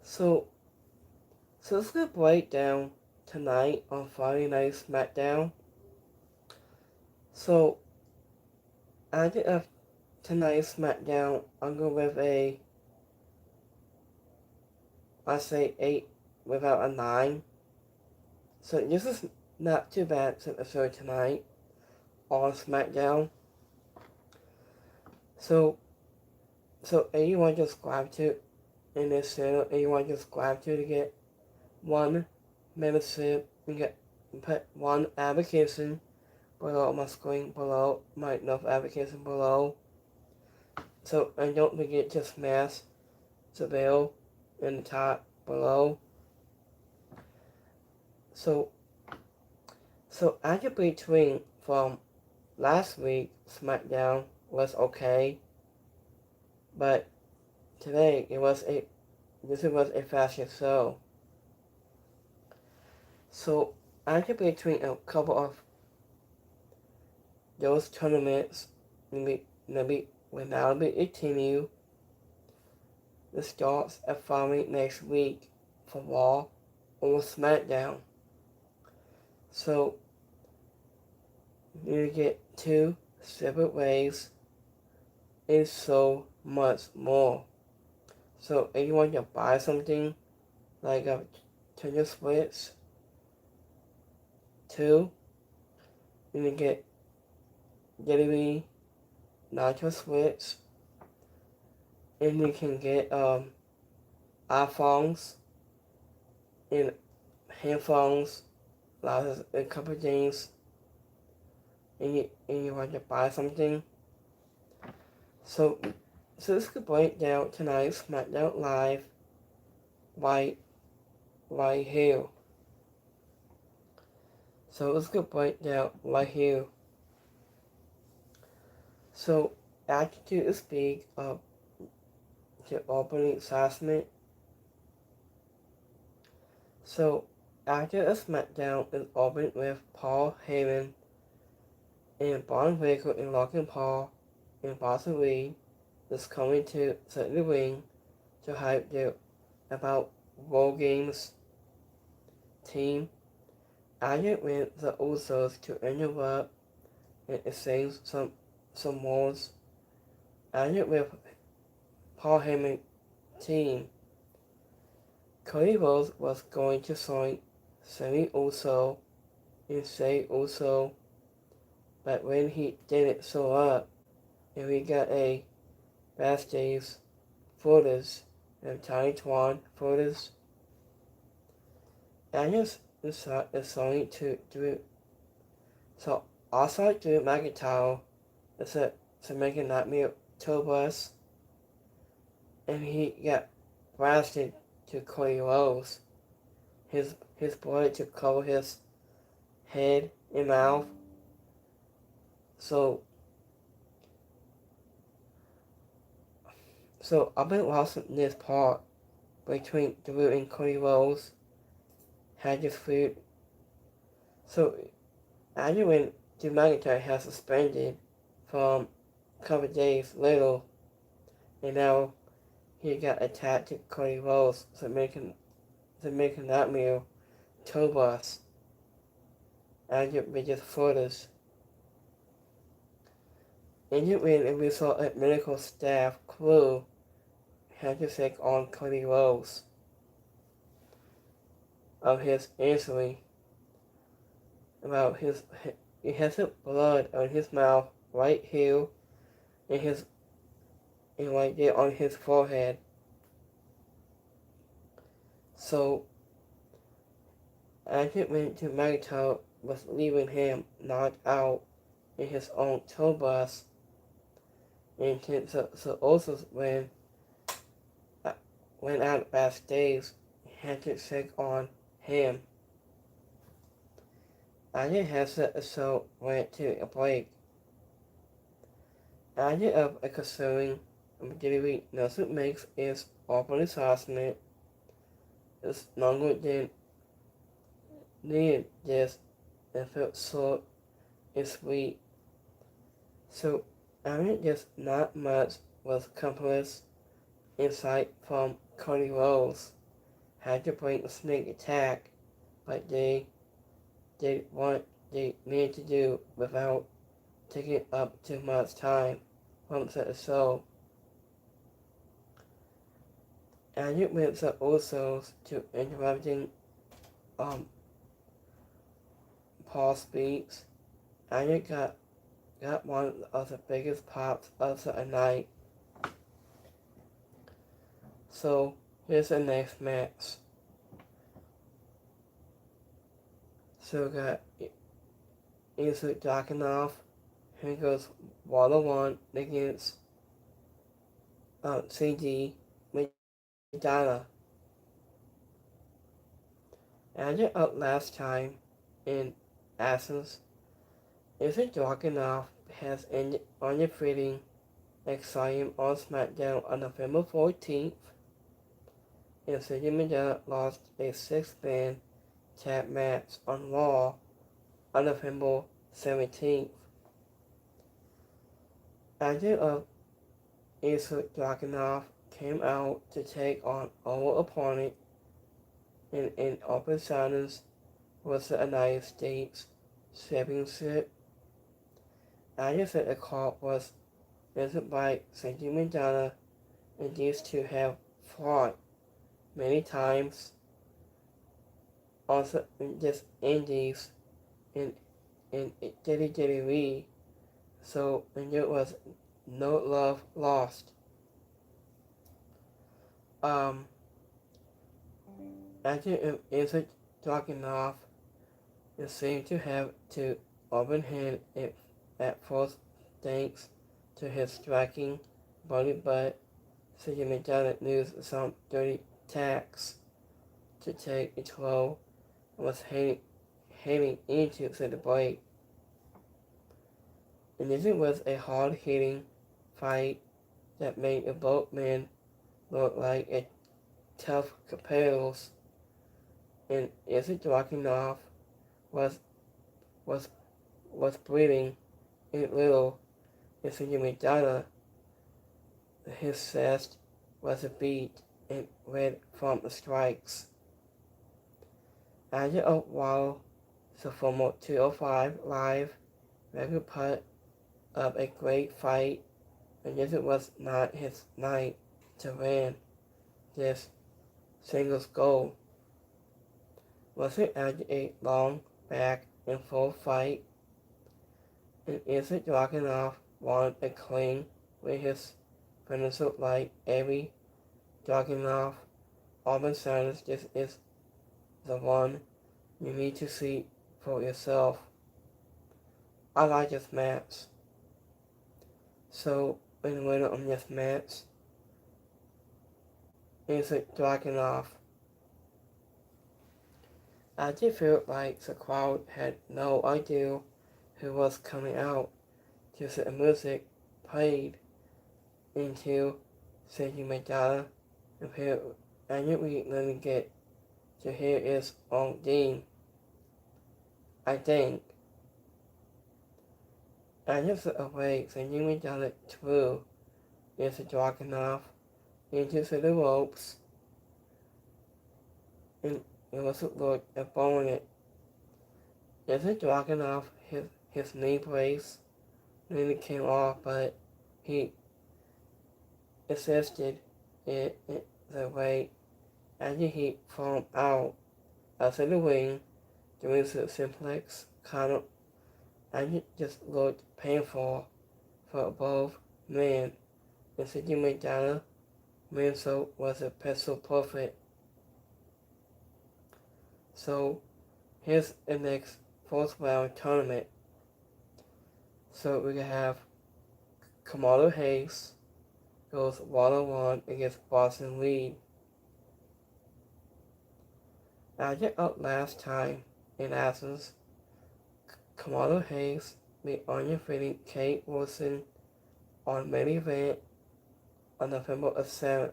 So, so let's get break down tonight on Friday Night Smackdown. So, after of tonight's Smackdown, I'll go with I say 8 without a 9. So this is not too bad episode tonight on Smackdown. So, so anyone just subscribe to in this channel, anyone just subscribe to get 1 membership and get put 1 application below my screen, below my notification below. So, and don't forget to smash the bell in the top below. So after between from last week, SmackDown was okay, but today this was a fashion show. So after between a couple of those tournaments, maybe will now be continue. The starts at following next week for Raw or SmackDown. So you get 2 separate ways and so much more. So if you want to buy something like a Nintendo Switch 2, you can get WWE Nitro Switch, and you can get iPhones and headphones, lots of a couple of things, and you want to buy something. So this could break down tonight's SmackDown Live right here. So let's go break down right here. So after to speak of the opening assessment. So after a SmackDown is opened with Paul Heyman and Braun Breaker and Logan Paul and Boston Reed is coming to the ring to hype their about War Games team. After went the Usos to interrupt and exchange some words. After with Paul Heyman team, Cody Rhodes was going to join Sammy Uso and Jey Uso, but when he didn't show up, and we got a backstage footage and Tiny Twan footage, Agnes is going to do. So also Drew McIntyre is to make a nightmare tour bus, and he got blasted to Cody Rhodes. His blood to cover his head and mouth. So I've been lost in this part between Drew and Cody Rhodes had this food. So after when Drew McIntyre has suspended from a couple of days later, and now he got attacked to Cody Rhodes to make a nightmare tour bus. After we just footage. And when we saw a medical staff crew had to take on Cody Rhodes of his injury. About he has blood on his mouth right here and right there on his forehead. So after when McIntyre was leaving him knocked out in his own tour bus, and so also when went out backstage, had to check on him. After the show went to a break. After of a considering WWE doesn't make its open assessment is longer than needed this and felt short and sweet. So after just not much was accomplished insight from Cody Rhodes had to break the sneak attack, but they did what they needed to do without taking up too much time from the show. And it went the Usos to interrupting Paul speaks, and it got one of the biggest pops of the night. So here's the next match. So we got Isu Dragunov. Here goes one against CD Madonna. And it up last time in Athens. Isu Dragunov has ended undefeating exciting on Smackdown on November 14th. And CD Madonna lost a 6-man tag match on Raw on November 17th. After Isu Dragunov came out to take on our opponent in open silence was the United States Championship. I said the call was mentioned by Sandy Madonna, and these two have fought many times also in just indies in WWE, so and there was no love lost. After Isu Dragunov, it seemed to have to open hand at first thanks to his striking body, but Sandy Madonna used some dirty tacks to take it slow and was heading into the break. And this was a hard-hitting fight that made the both men look like a tough competitors. And Isu Dragunov was bleeding a little. And Sandy Madonna, his chest was beat and red from the strikes. After a while, the former 205 Live record put up a great fight, and this was not his night to win this singles gold. Was it after a long back and forth fight, and Isu Dragunov won a clean with his finisher like every Dragunov open silence. This is the one you need to see for yourself. I like this match. So, in the winner of this match is Dragunov. I did feel like the crowd had no idea who was coming out. Just the music played into Sandy Madonna, and we really get to hear his own theme. I think. And just a way Sandy Madonna threw Isu Dragunov into the ropes, and it was looked upon it. Isu Dragunov, his knee brace nearly came off, but he assisted it the way after he found out outside the ring doing the simplex counter, and it just looked painful for both men. And Sandy Madonna Manso was a pencil perfect. So here's the next fourth round tournament. So we can have Kamala Hayes goes 1-on-1 against Boston Reed. After up last time in Athens, Kamala Hayes beat undefeated Kate Wilson on main event on November 7th.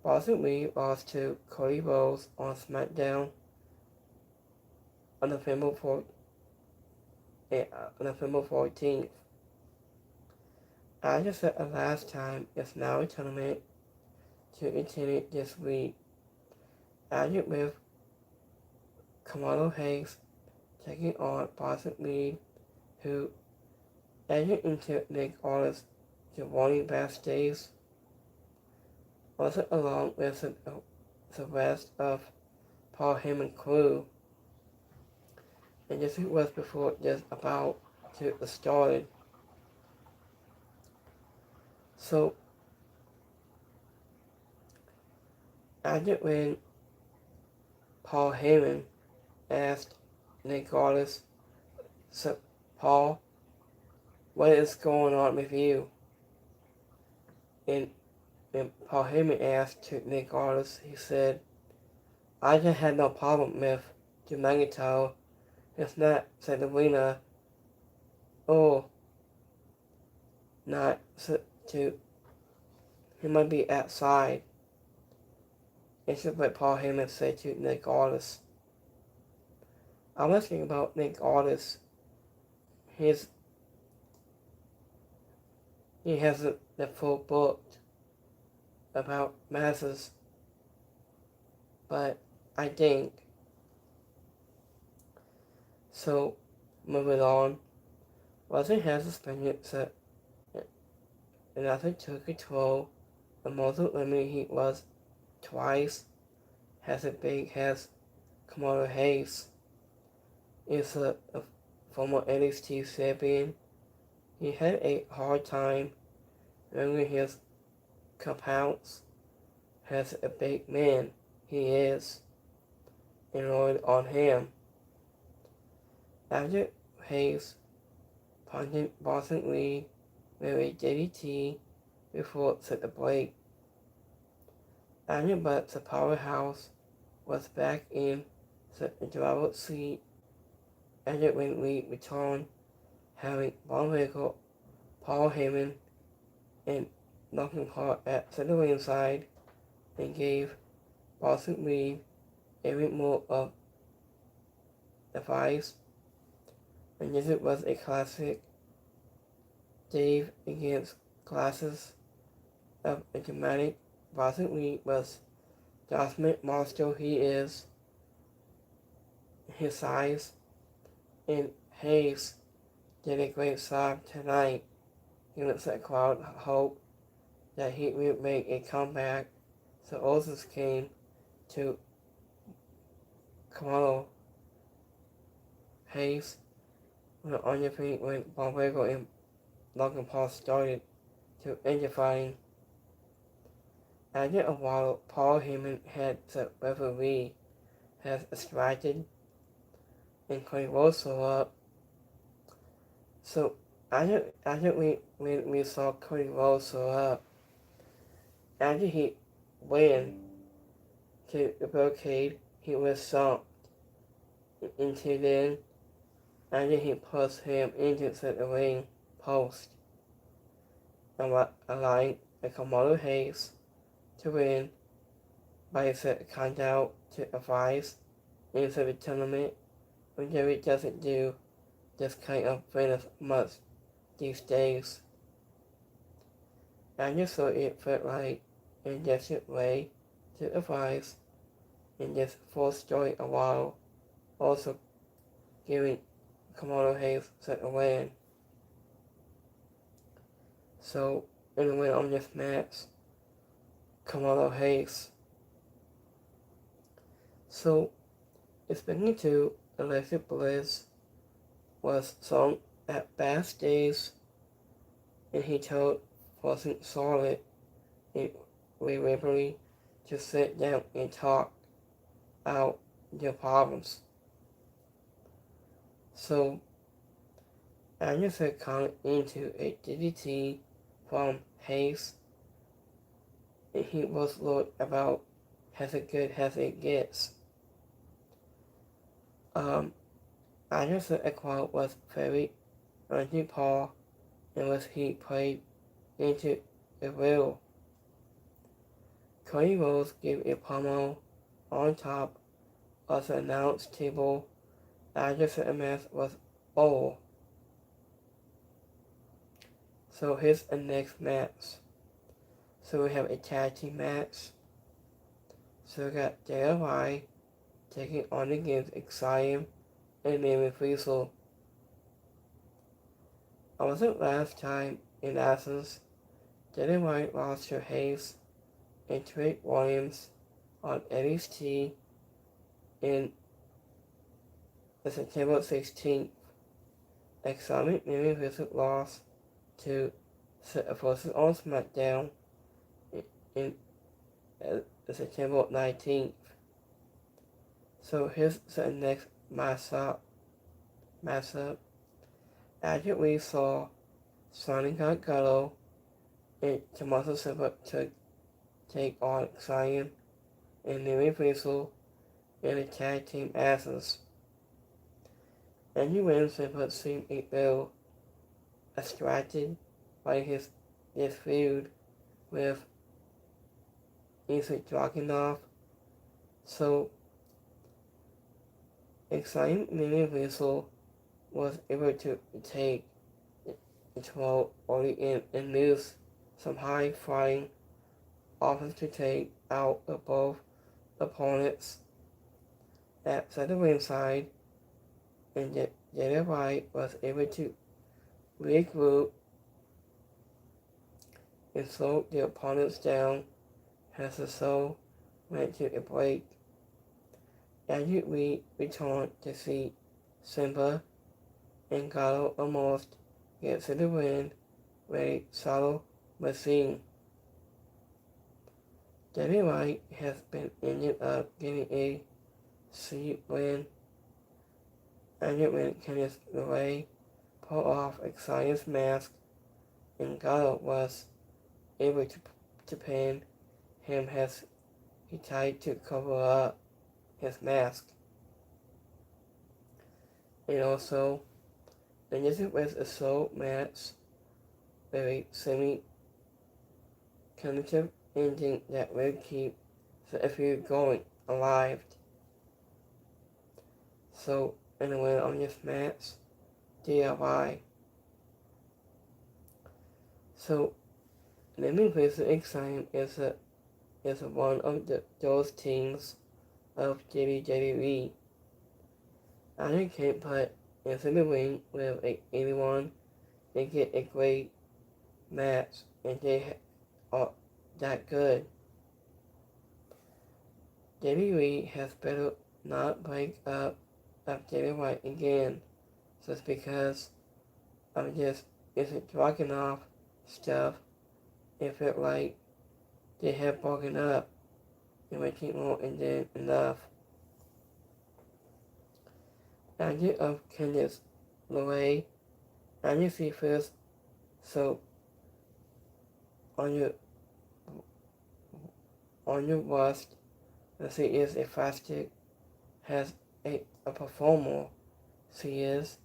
Boston Reed lost to Cody Rhodes on Smackdown on November 14th. As I said last time, it's now a tournament to continue this week. ended with Kamala Hayes taking on Boston Reed, who entered into Nick Aldis Giovanni backstage, also along with the rest of Paul Heyman crew. And this was before just about to started. So after when Paul Heyman asked Nick Aldis, so Paul, what is going on with you? And Paul Heyman asked to Nick Aldis, he said, I just had no problem with the Magneto. It's not Selena or not to, he might be outside. It's just what Paul Heyman said to Nick Aldis. I was thinking about Nick Aldis. He has the full book about masses, but I think so. Moving on, Wesley has suspended and after took control. The most limited he was twice. Has Kamala Hayes is a former NXT champion. He had a hard time remembering his compounds as a big man he is and rode on him. After Hayes punched Boston Lee with a DDT before set the break. But the powerhouse was back in the driver's seat after when Lee returned, having Von Winkle, Paul Heyman, and knocking Paul at the ringside, and gave Boston Lee every move of advice. And this was a classic Dave against classes of a dramatic. Boston Lee was the ultimate monster he is, his size, and Hayes did a great job tonight, giving the crowd hope that he would make a comeback. So Otis came to Kamala Hayes on your feet when Von Winkle and Logan Paul started to enter fighting. After a while, Paul Heyman had the referee has distracted and Cody Rhodes showed up. So after we saw Cody Rhodes show up, after he went to the barricade, he was sunk into then. After he pushed him into the ring post, allowing the Kamala Hayes to win by a count out to advise into the tournament, when Jerry doesn't do this kind of fitness much these days. I just thought it felt like a desperate way to advise in this full story a while, also giving Kamala Hayes such a win. So, in the win on this match, Kamala Hayes. So, speaking to Alexa Bliss was sung at backstage, and he told Frozen Charlotte and Rhea Ripley to sit down and talk out their problems. So, Anderson caught into a DDT from Hayes, and he was looked about as good as it gets. Anderson Aqua was very anti-Paul, and was he played into the will. Cody Rhodes gave a promo on top of the announce table after the match was over. So here's the next match. So we have a tag team match. So we got JLY taking on against Excium and Navy Friesel. I wasn't last time in Athens. JLY lost to Hayes and Trey Williams on Eddie's T in September 16th. Exciting Navy Friesel lost to Forces on Smackdown in September 19th. So here's the next matchup. After we saw Sonic Gargano and Tommaso Ciampa to take on Xyon and Navy Friesel in the tag team asses. Andy Ciampa seemed a little distracted by his feud with Ethan Dragunov. So Exciting Navy Friesel was able to take control early in and lose some high-flying offense to take out of both opponents at the ringside, and JLY was able to regroup and slow the opponents down as the show went to a break. After we returned to see Ciampa and Gallo almost get to the win with a solo machine. JLY has been ended up getting a C win. After when Kenneth LeRae pulled off Exciting's mask and Gallo was able to pin him as he tried to cover up his mask. And also, and this was a solo match with a semi-cognitive ending that will keep the feud going alive. So, and the winner on this match, DIY. So, Navy Friesel Exciting is one of those teams of WWE. I can't put into the ring with a 81 and get a great match, and they are that good. WWE has better not break up of JLY again, just because of just isn't talking off stuff. It felt like they have broken up and making more than enough. Idea of Candice LeRae, and you see first, so on your list, she is a plastic, has a performer. She is,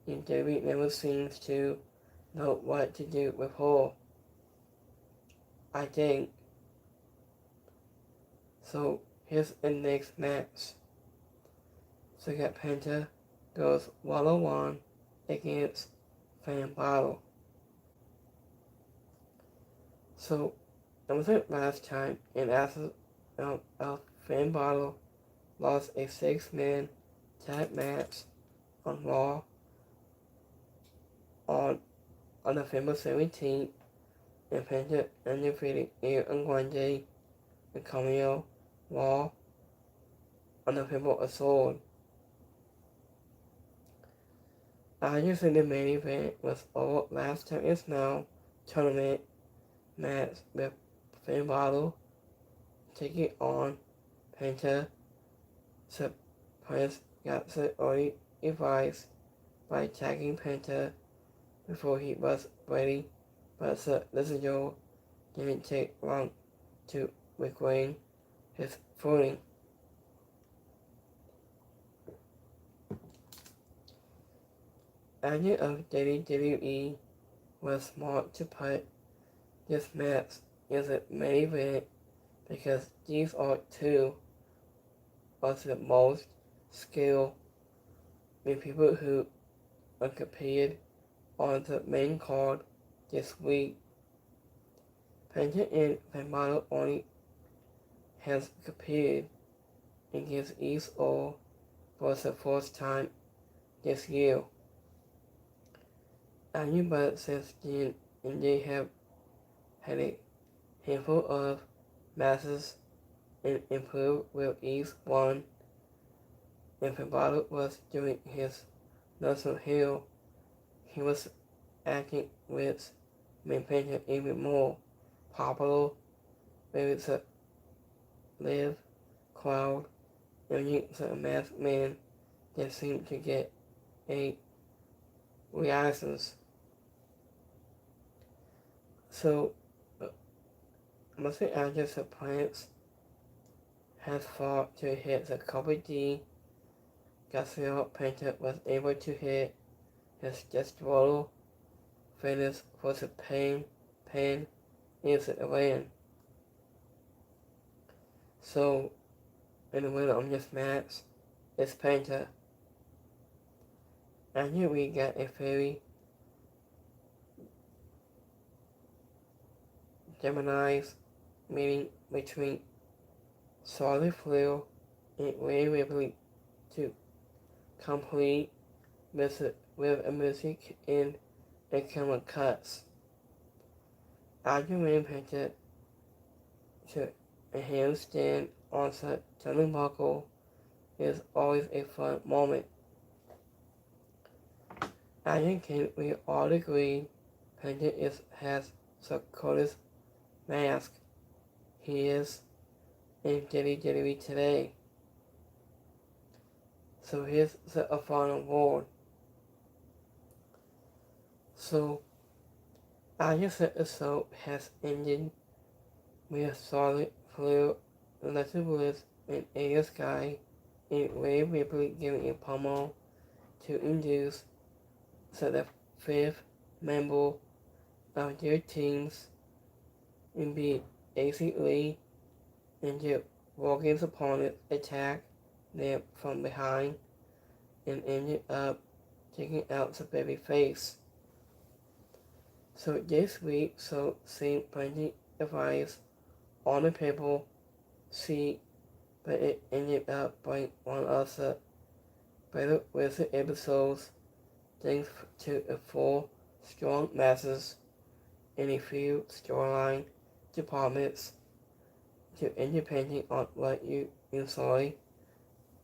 and David never seems to know what to do with her. I think. So here's the next match. So we got Penta goes 1-on-1 against Fan Battle. So I was it last time, and after Fan Battle lost a 6-man tag match on Raw on November 17th, and Penta undefeated Aaron Grande and Cameo Raw on November 3rd. I just think the main event was all last time is now tournament match with Finn Balor taking on Penta. So Prince got the early advice by attacking Penta before he was ready, but the Lizard didn't take long to regain his footing. Idea of WWE was smart to put this match as a main event because these are two of the most skilled people who are competed on the main card this week. Penta and Finn Balor only has competed against East All for the first time this year. But since then, and they have had a handful of matches and improved with each one. If Bottle was doing his National Hill, he was acting with making it even more popular with the live crowd and the masked man that seemed to get a reactions. So, most actors of plants has fought to hit the cover D. Garcia Painter was able to hit his destroyer finish for the pain is the win. So, in the winner of this match is Painter. And here we get a very Gemini's meeting between Solid Flair and Ray Ripley to complete with a music and a camera cuts. After Ray Painter to a handstand on the turnbuckle is always a fun moment. I think we all agree Painter has the coolest mask he is in WWE today. So here's the final word. So I guess the episode has ended with Solid Flair, Alexa Bliss, and AS Sky and Ray Ripley giving a promo to induce the fifth member of their teams and be AC Lee and their Morgan's opponent attacked them from behind and ended up taking out the baby face. So this week, seen plenty of eyes on the paper, but it ended up by one of the better with the episodes, thanks to a 4 strong matches and a few storyline departments to independent on what you enjoy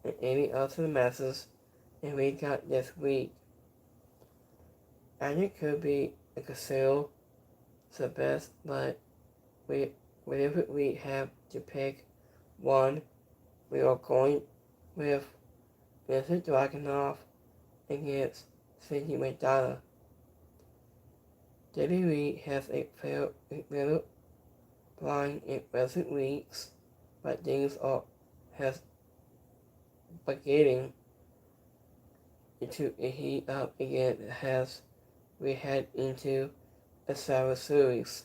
and any other matches and we got this week. And it could be a casino the best, but whenever we have to pick one, we are going with Mr. Dragunov against Cindy McDonough. WWE has a fair little blind in recent weeks, but things has beginning to heat up again as we head into a Survivor Series.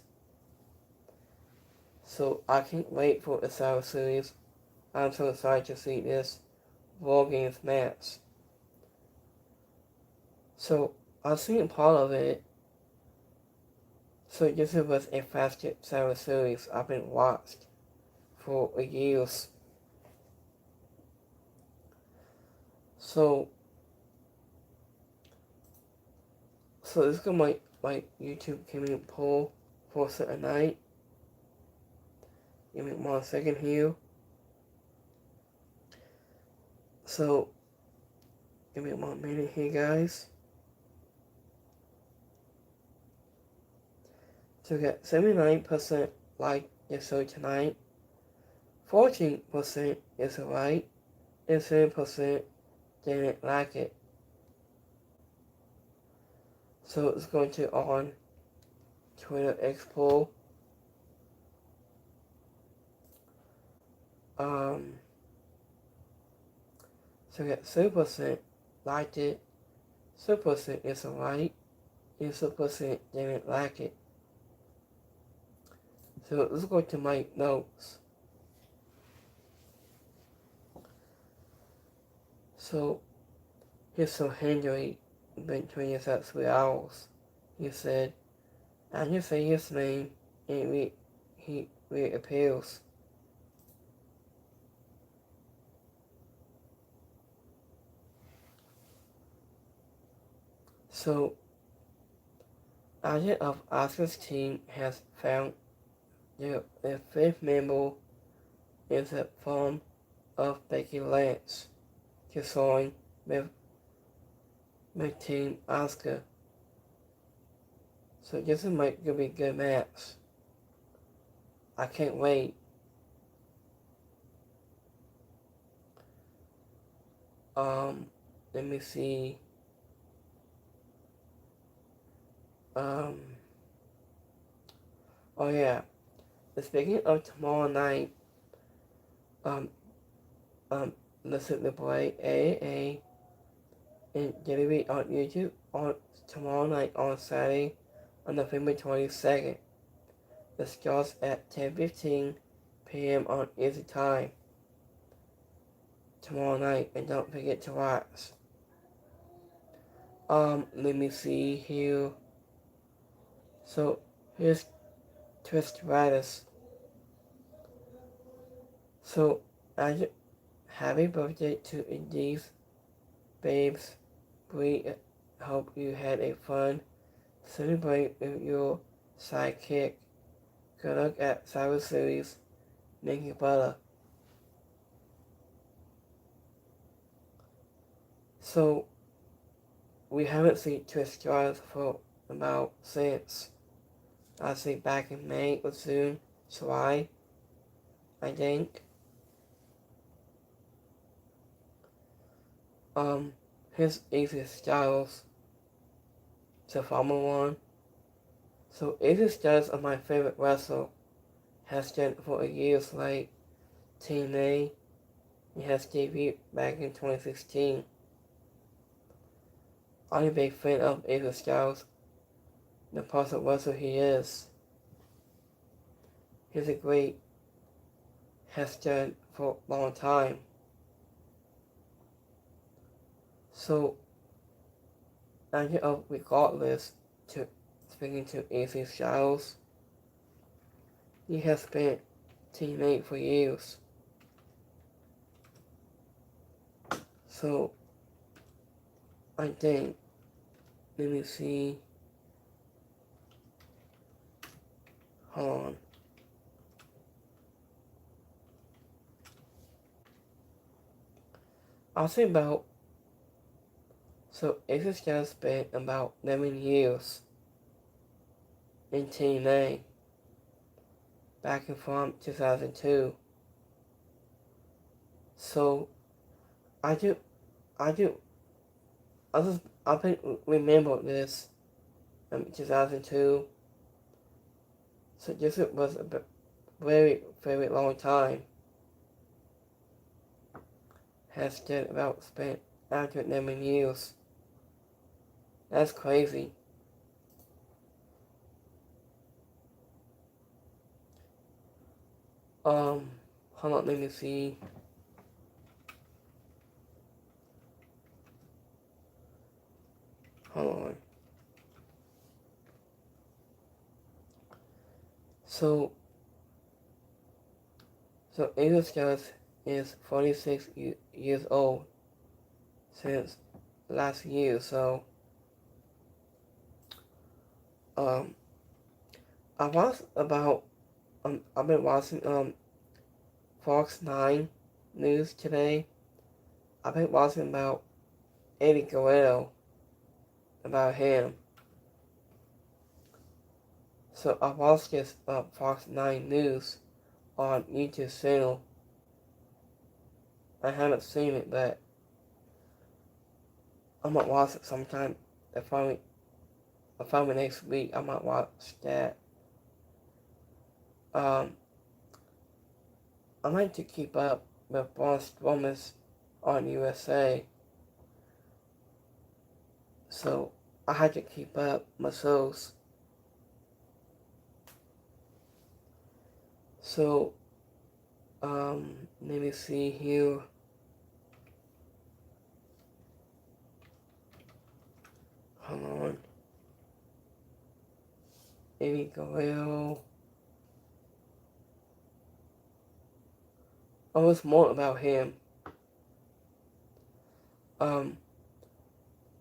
So I can't wait for the Survivor Series. I'm so excited to see this War Games match. So I've seen part of it. So this was a fastest Survivor Series I've been watched for years. So this is my YouTube community poll for certain night. Give me 1 second here. So give me 1 minute here, guys. So we got 79% like the show tonight, 14% is right, and 7% didn't like it. So it's going to on Twitter X poll. So we got 7% liked it, 7% is right, and 7% didn't like it. So let's go to my notes. So here's some Henry between us at 3 hours. He said, I just say his name and he reappears. So, agent of Asuka's team has found their fifth member in the form of Becky Lynch to join with Team Asuka. So this is gonna be a good match. I can't wait. Let me see. Oh yeah. Speaking of tomorrow night, um, listen to play AAA and delivery on YouTube on tomorrow night on Saturday on November 22nd. It starts at 10:15 p.m. on Easy Time tomorrow night, and don't forget to watch. Let me see here. So here's Twistitis. So happy birthday to Indies babes. We hope you had a fun celebrate with your sidekick. Good luck at Cyber Series. Nikki Butter. So we haven't seen Twistitis for about since I think back in May or June, July, I think. His AJ Styles, the Formula One. So AJ Styles is my favorite wrestler. Has been for years like TNA. He has debuted back in 2016. I'm a big fan of AJ Styles, the person wrestler he is. He's a great, has done for a long time. So, regardless to speaking to AJ Styles, he has been teammate for years. So, I think, let me see, hold on. I'll say about, so AJ Styles been about 11 years in TNA, back and from 2002. So, I just remember this in 2002. So this was a very, very long time. Has spent after 11 years. That's crazy. Hold on, let me see. Hold on. So AJ Styles is 46 years old since last year. So I was about I've been watching Fox 9 news today. I've been watching about Eddie Guerrero, about him. So I watched this Fox 9 news on YouTube channel. I haven't seen it, but I might watch it sometime. If I next week, I might watch that. I like to keep up with Braun Strowman on USA. So I had to keep up my shows. So let me see here. Hold on. Eddie Guerrero. Oh, it's more about him.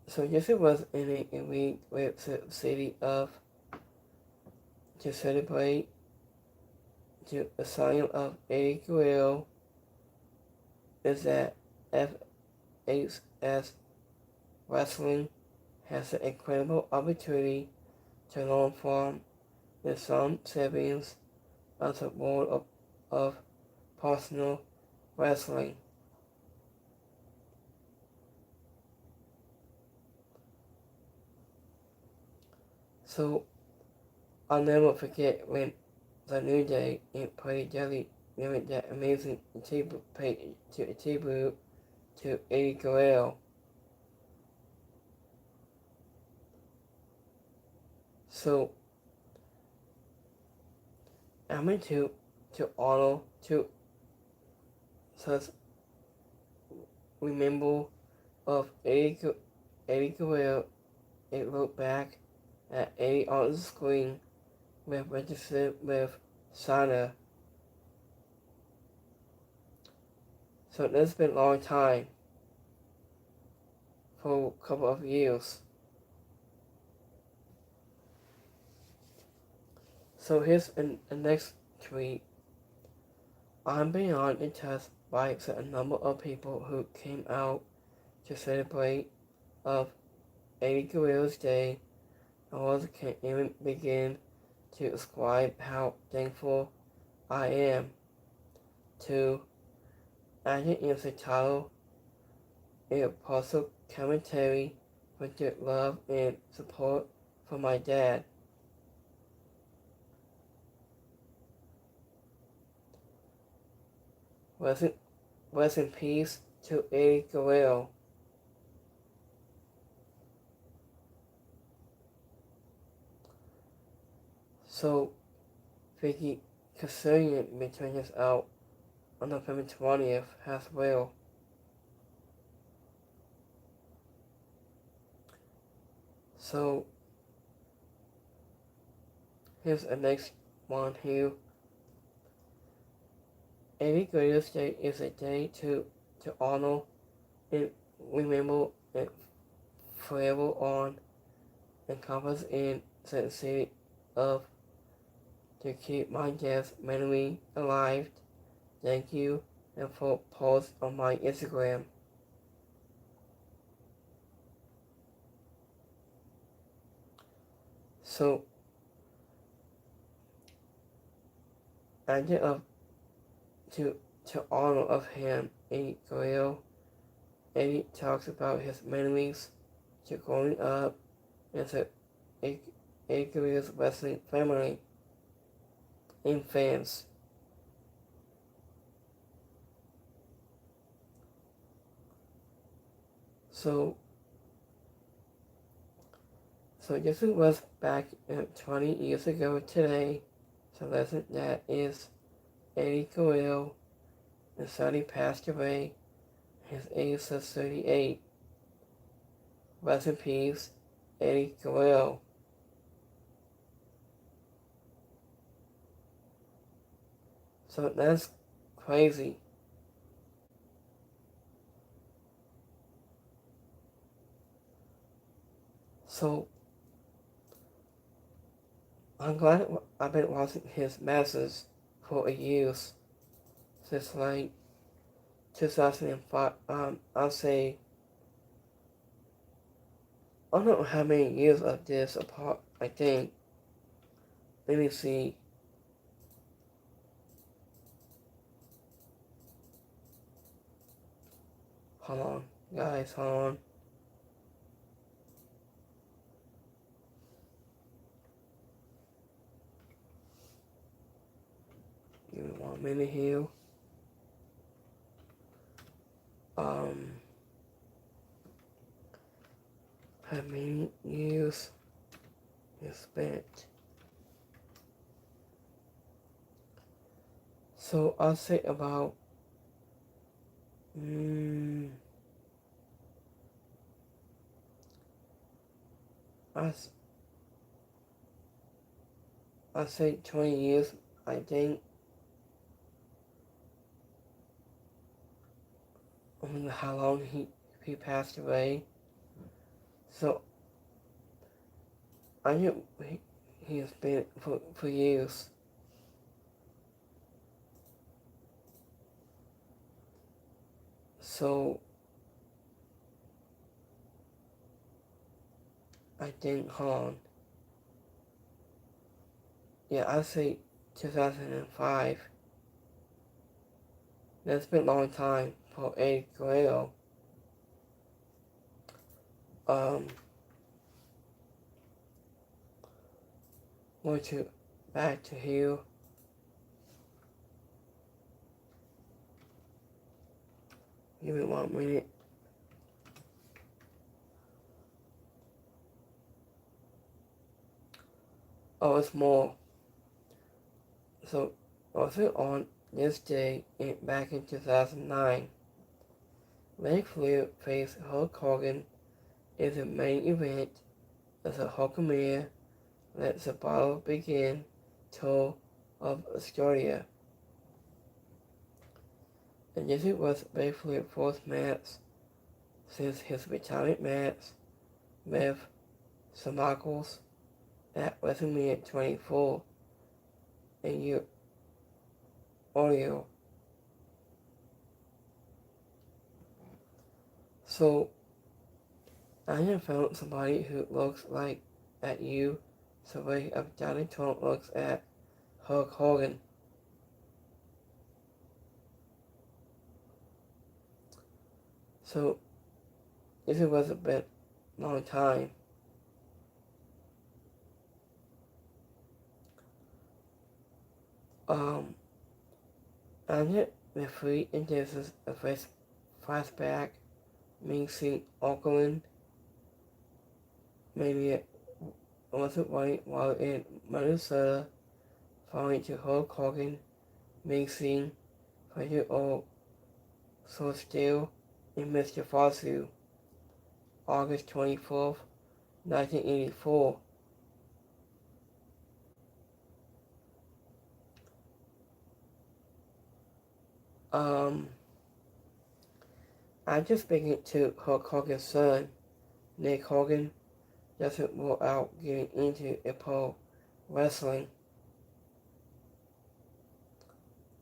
So Jesse was in a week with the city of to celebrate the signing of Eddie Guerrero is that FHS Wrestling has an incredible opportunity to learn from the some champions of the world of personal wrestling. So I'll never forget when the New Day and Pretty Jelly gave that amazing tribute to Eddie Guerrero. So I went to Arnold to such remember of Eddie Guerrero and look back at Eddie on the screen with registered with Sana. So that's been a long time, for a couple of years. So here's the next tweet. I'm beyond impressed by a number of people who came out to celebrate of Eddie Guerrero's Day. I also can't even begin to describe how thankful I am to adding in the title a partial commentary with your love and support for my dad. Rest in peace to Eddie Guerrero. So, Vicky Kazarian between us out on November 20th as well. So, here's the next one here. Eddie Guerrero's Day is a day to honor and remember and forever on encompass in the city of to keep my dad's memory alive. Thank you, and for post on my Instagram. So, idea of to honor of him, Eddie Guerrero. Eddie talks about his memories to growing up as Eddie Guerrero's wrestling family and fans. So this was back 20 years ago today. So lesson that is Eddie Guerrero, and suddenly passed away. His age was 38. Rest in peace, Eddie Guerrero. So that's crazy. So I'm glad I've been watching his matches for years since like 2005. I'll say I don't know how many years of this apart. I think. Let me see. Hold on, guys. Hold on. Give me 1 minute here. How many years is spent? So I'll say about I say 20 years. I think. I don't know how long he passed away. So I knew he has been for years. So I think, hold on. Yeah, I say 2005. That's been a long time for Eddie Guerrero. Going to back to here. Give me 1 minute. Oh, it's more. So, also on this day, back in 2009, Ric Flair faced Hulk Hogan in the main event as the Hulkamania Let the Battle Begin tour of Australia. And this was Ric Flair's fourth match since his retirement match with Smackdown at WrestleMania 24 a year earlier. So, I have found somebody who looks like at you the way of Donald Trump looks at Hulk Hogan. So, this was a bit long time. And the free and this is a flashback mixing Auckland maybe wasn't right while in Minnesota following to Hulk Hogan mixing 5-year-old So Still in Mr. Fossil August 24th, 1984. I just speaking to Hulk Hogan's son, Nick Hogan, doesn't rule out getting into a pro wrestling.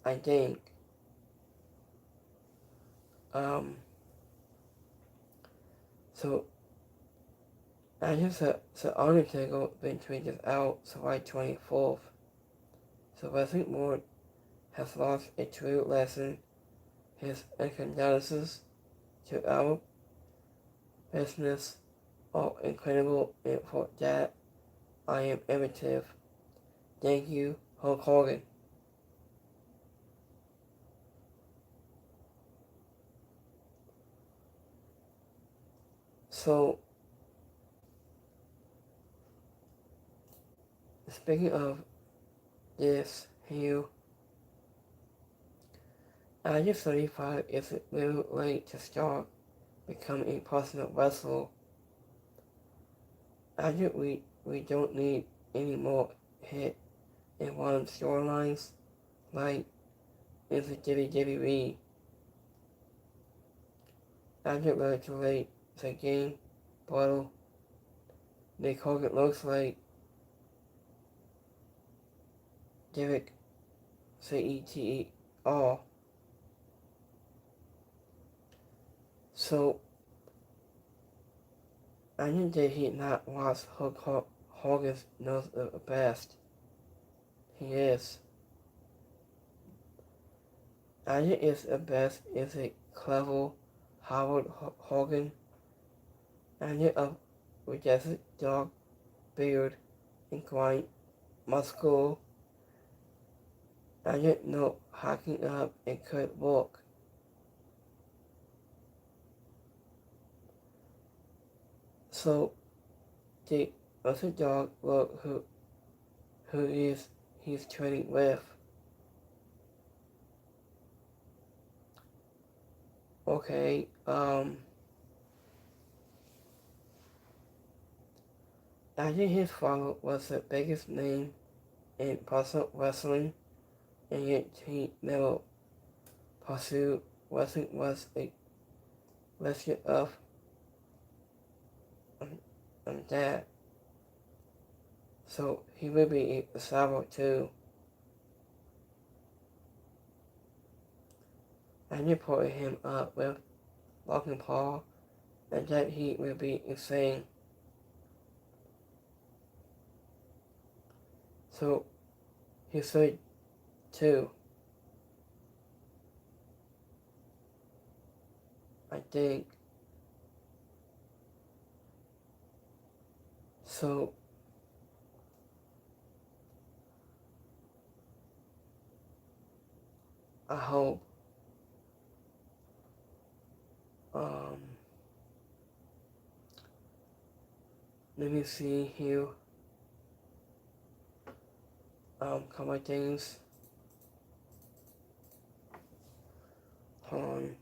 I think. So I just so Undertaker been tweeted out July 24th. So Wrestling Board has lost a true lesson. His condolences to our business are incredible, and for that I am emotive. Thank you, Hulk Hogan. So, speaking of this here, Age 35 is a little late to start becoming a professional wrestler. We don't need any more hit and run storylines like in the WWE. After really too late, the game, bottle, Nick Hogan looks like Derek CETR. So, I think that he not watch Hulk Hogan knows the best. He is. I think it's the best is a clever Howard Hogan. And yet of majestic dark beard and quite muscular. And yet no hacking up and could walk. So the other dog look who is he's training with. Okay, I think his father was the biggest name in professional wrestling, and yet he never pursued wrestling was a legend of that. So he will be accessible too. And you put him up with Logan Paul, and that he will be insane. So he said too. I think. So I hope let me see here. Couple of things. Hold on.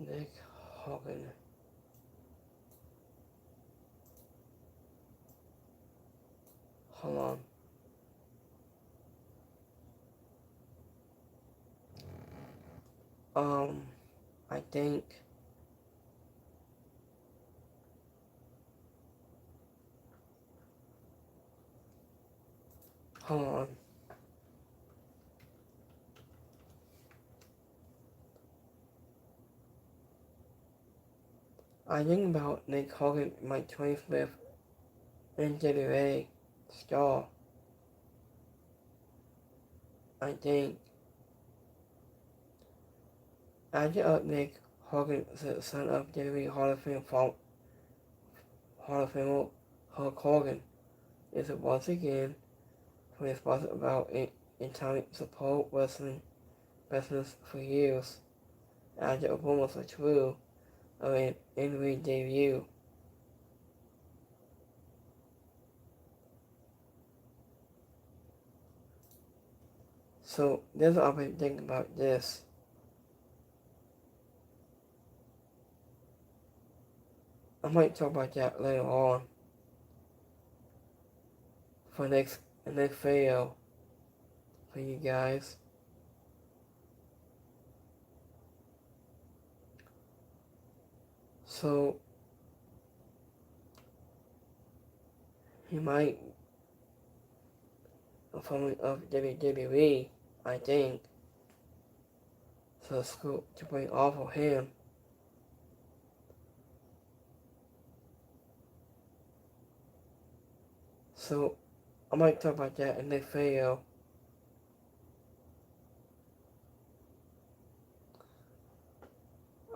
Nick Hogan. Hold on. I think hold on. I think about Nick Hogan might train with NWA star. I think after Nick Hogan is the son of WWE Hall of Famer Hulk Hogan is once again responsible about entire support wrestling business for years after a rumors are true of an in-ring debut. So there's what I've been thinking about this. I might talk about that later on for next video for you guys. So he might from of WWE, I think. So it's cool to bring off of him. So I might talk about that in next video.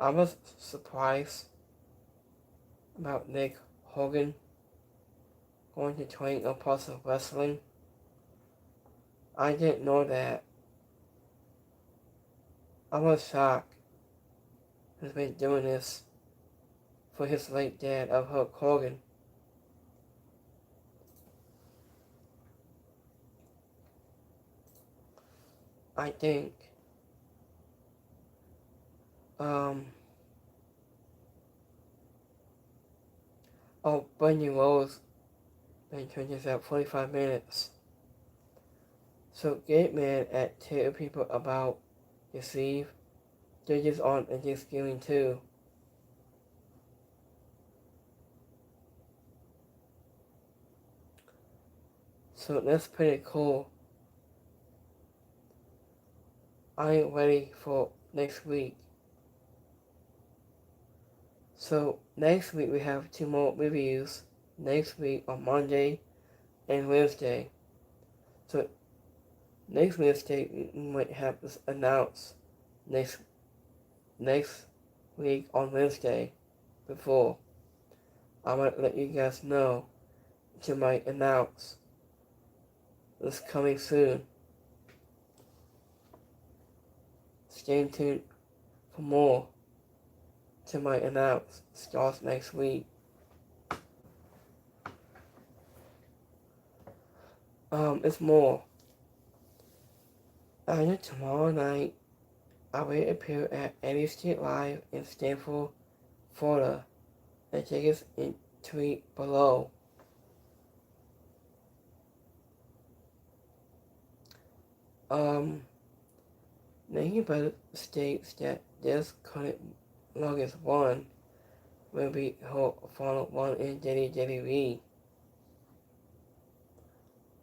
I was surprised about Nick Hogan going to train a part of wrestling. I didn't know that. I was shocked. He's been doing this for his late dad of Hulk Hogan. I think Bunny Rose been turned this out 45 minutes. So get mad at telling people about deceive. They're just on and just giving too. So that's pretty cool. I ain't ready for next week. So next week we have 2 more reviews. Next week on Monday and Wednesday. So next Wednesday we might have this announced next week on Wednesday before. I might let you guys know to might announce this coming soon. Stay tuned for more to my announce starts next week. It's more. And tomorrow night, I will appear at Eddie Street Live in Stanford, Florida. The tickets in tweet below. Naked Butter states that this current longest one will be her final one in WWE.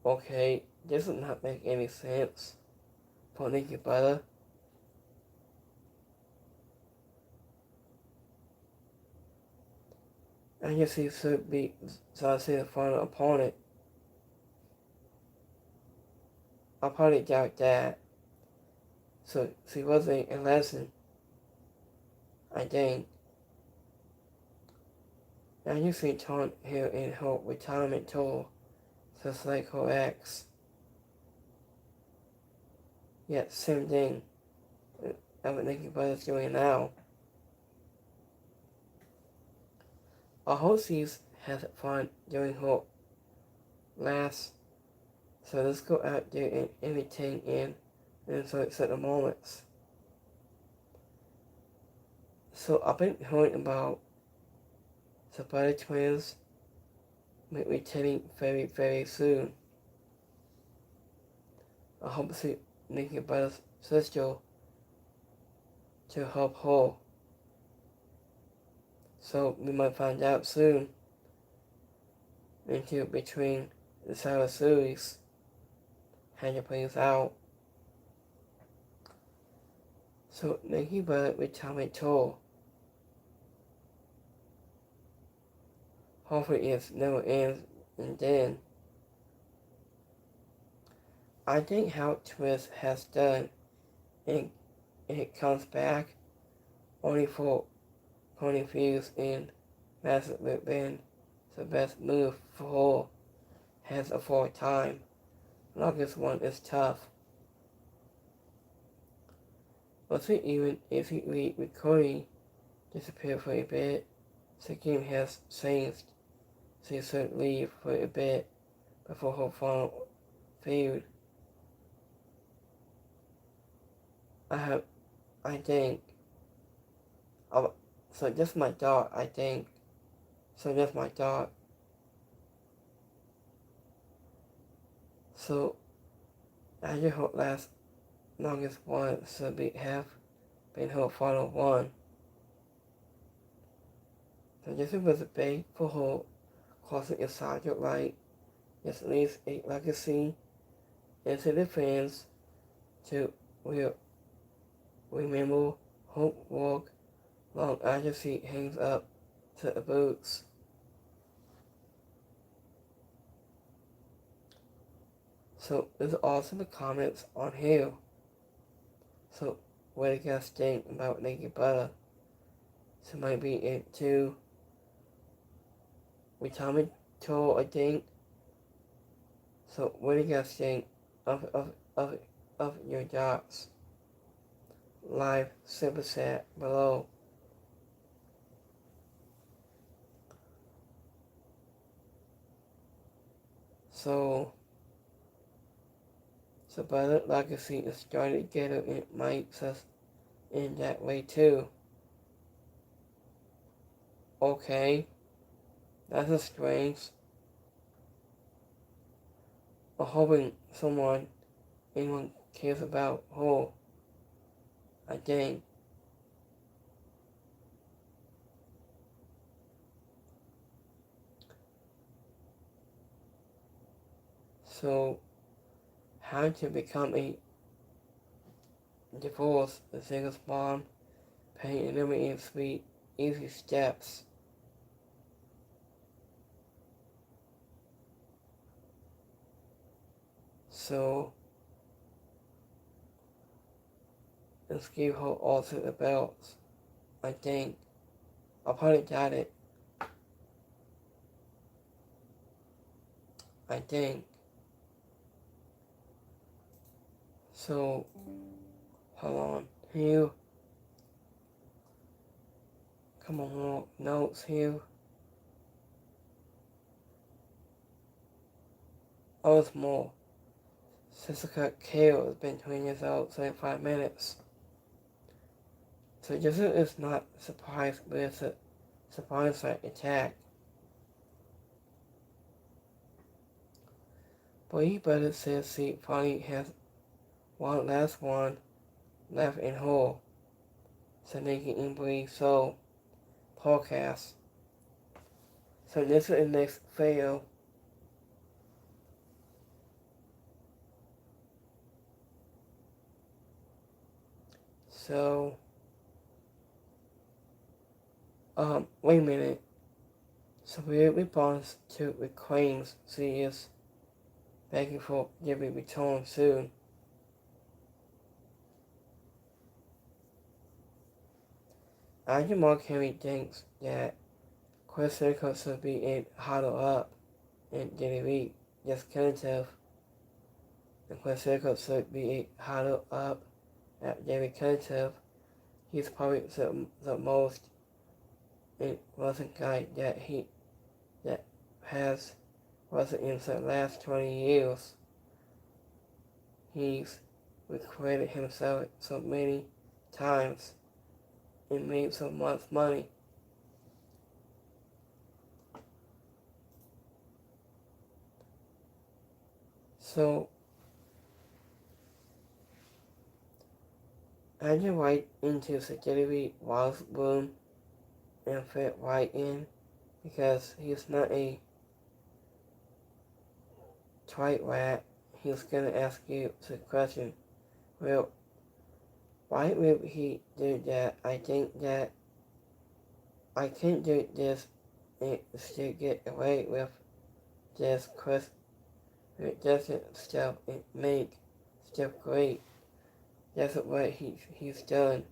Okay, this does not make any sense for Naked Butter. I guess he should be, so I say the final opponent. I'll probably doubt that. So she wasn't a lesson, I think. I usually taunt her in her retirement tour, just like her ex. Yet, same thing. I would think about us doing now. I hope she's has fun during her last. So let's go out there and imitate and enjoy certain moments. So I've been hearing about the Butter Twins returning very, very soon. I hope to see Nikki Butter's sister to help her. So we might find out soon into between the Sour series how it plays out. So Nikki Butter retirement tour. Hopefully it never ends, and then I think how Twist has done, and it comes back only for Pony Fuse and Massive Whip been the best move for her has a full time. Longest one is tough. Also, even if you read recording disappear for a bit, the game has changed. She should leave for a bit before her final feud. I think, so just my thought, I think, so just my thought. So, I just hope last longest one should have been her final one. So this was a big for her, crossing a subject right. This leaves a legacy into the fans to remember her work long after she hangs up to the boots. So there's also the comments on here. So what do you guys think about Naked Butter? So might be into retirement tour, I think. So what do you guys think of your jobs? Live super chat below. So Butter Legacy is started together and it might us in that way too. Okay, that's a strange. I'm hoping anyone cares about her, I think. So, how to become a divorce, the single mom, paying eliminating sweet, easy steps. So, let's give her also the belts, I think. I probably got it. I think. So, hold on. Here. Come on, more notes here. Oh, it's more. Jessica Kale has been 20 years old, 75 minutes. So Jessica is not surprised with a surprise attack. But he better says she finally has one last one left in whole. So Naked and Breathe Soul podcast. So this is the next video. So, wait a minute. So we response to the claims series begging for their return soon. Agent Mark Henry thinks that Chris Jericho should be in huddle up and delete this tentative. And Chris Jericho should be huddle up at David tentative. He's probably the most wrestling guy that has wrestled in the last 20 years. He's recreated himself so many times and made so much money. So, I just right into security Wallace room and fit right in because he's not a trite rat. He's gonna ask you the question, well, why would he do that? I think that I can do this and still get away with this Chris doesn't stuff and make stuff great. That's what he's done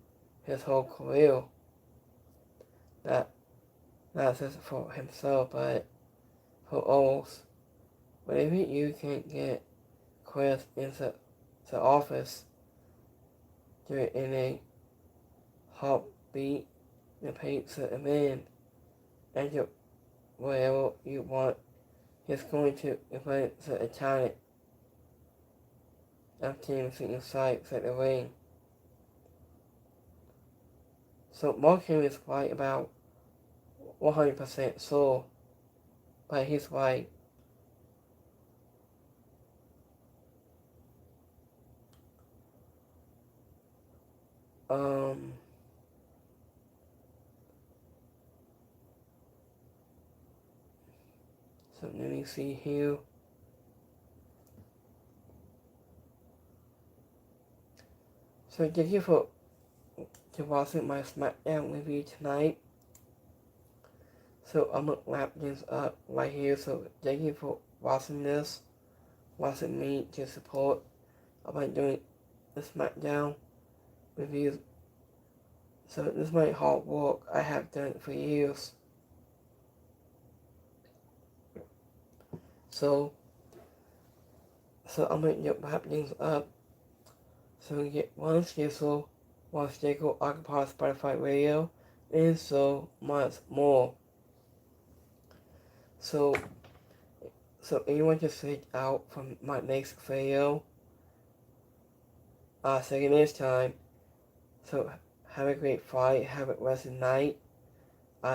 his whole career. Not just for himself, but for others. Whenever you can get Chris into the office, do it in a heartbeat and paint the man and do whatever you want. He's going to invent the talent of teams inside the ring. So Mark Henry is right about 100% sure, but he's right. So let me see here. So thank you for watching my Smackdown review tonight. So I'm gonna wrap this up right here. So thank you for watching this, watching me to support about doing the Smackdown reviews. So this is my hard work. I have done it for years. So I'm gonna wrap things up. So we get one schedule, one schedule, Occupy Spotify Radio, and so much more. So anyone just switch out from my next video. Second this time. So have a great Friday, have a rest of the night.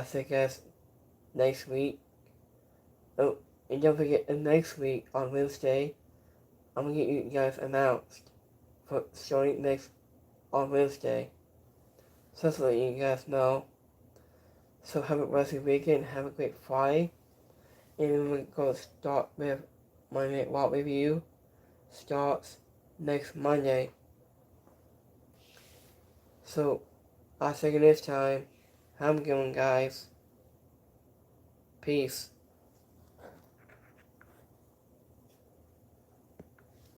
See you guys next week. Oh, and don't forget next week on Wednesday, I'm gonna get you guys announced for starting next on Wednesday. So to let you guys know. So have a rest of the weekend, have a great Friday. And we're going to start with my Night Walk review. Starts next Monday. So, I'll see you next time. Have a good one, guys. Peace.